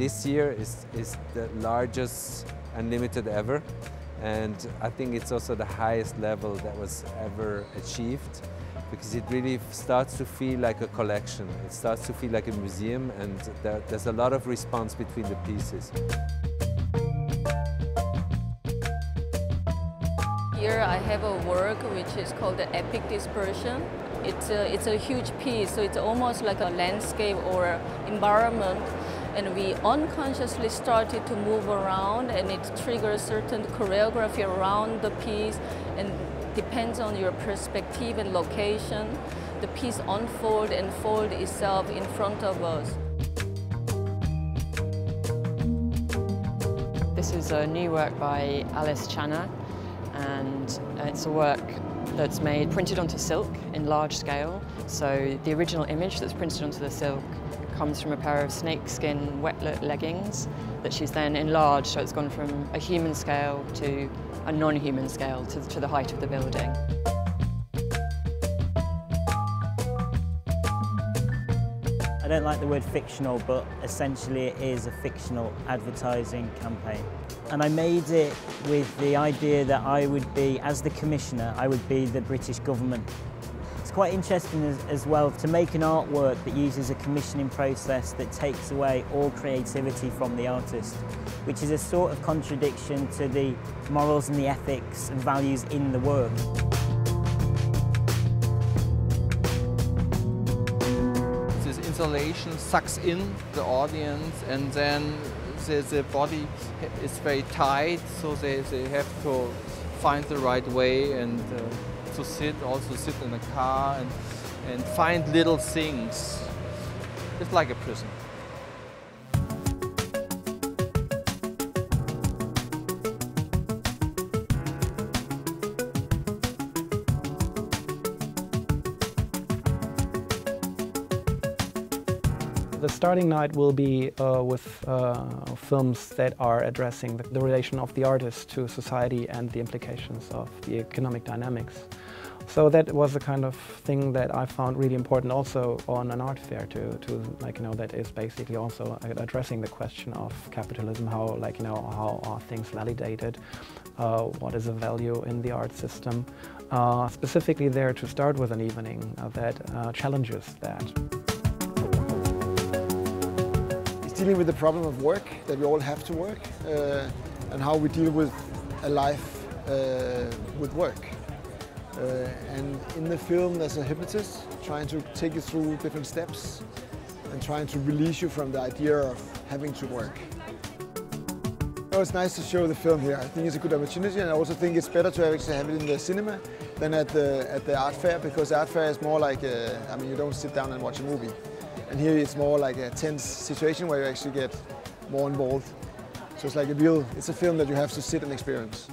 this year is the largest unlimited ever, and I think it's also the highest level that was ever achieved, because it really starts to feel like a collection. It starts to feel like a museum, and there's a lot of response between the pieces. Here I have a work which is called the Epic Dispersion. It's a huge piece, so it's almost like a landscape or environment. And we unconsciously started to move around, and it triggers certain choreography around the piece, and depends on your perspective and location. The piece unfolds and folds itself in front of us. This is a new work by Alice Channa, and it's a work that's printed onto silk in large scale. So the original image that's printed onto the silk comes from a pair of snakeskin wetlet leggings that she's then enlarged, so it's gone from a human scale to a non-human scale to the height of the building. I don't like the word fictional, but essentially it is a fictional advertising campaign. And I made it with the idea that I would be, as the commissioner, I would be the British government. It's quite interesting as well to make an artwork that uses a commissioning process that takes away all creativity from the artist, which is a sort of contradiction to the morals and the ethics and values in the work. This installation sucks in the audience, and then the body is very tight, so they have to find the right way and to also sit in a car and find little things. It's like a prison. The starting night will be with films that are addressing the relation of the artist to society and the implications of the economic dynamics. So that was the kind of thing that I found really important also on an art fair that is basically also addressing the question of capitalism, how are things validated, what is the value in the art system. Specifically there to start with an evening that challenges that. Dealing with the problem of work, that we all have to work, and how we deal with a life with work. And in the film there's a hypnotist trying to take you through different steps and trying to release you from the idea of having to work. Oh, it's nice to show the film here. I think it's a good opportunity, and I also think it's better to actually have it in the cinema than at the art fair, because the art fair is more like, you don't sit down and watch a movie. And here it's more like a tense situation where you actually get more involved. So it's like it's a film that you have to sit and experience.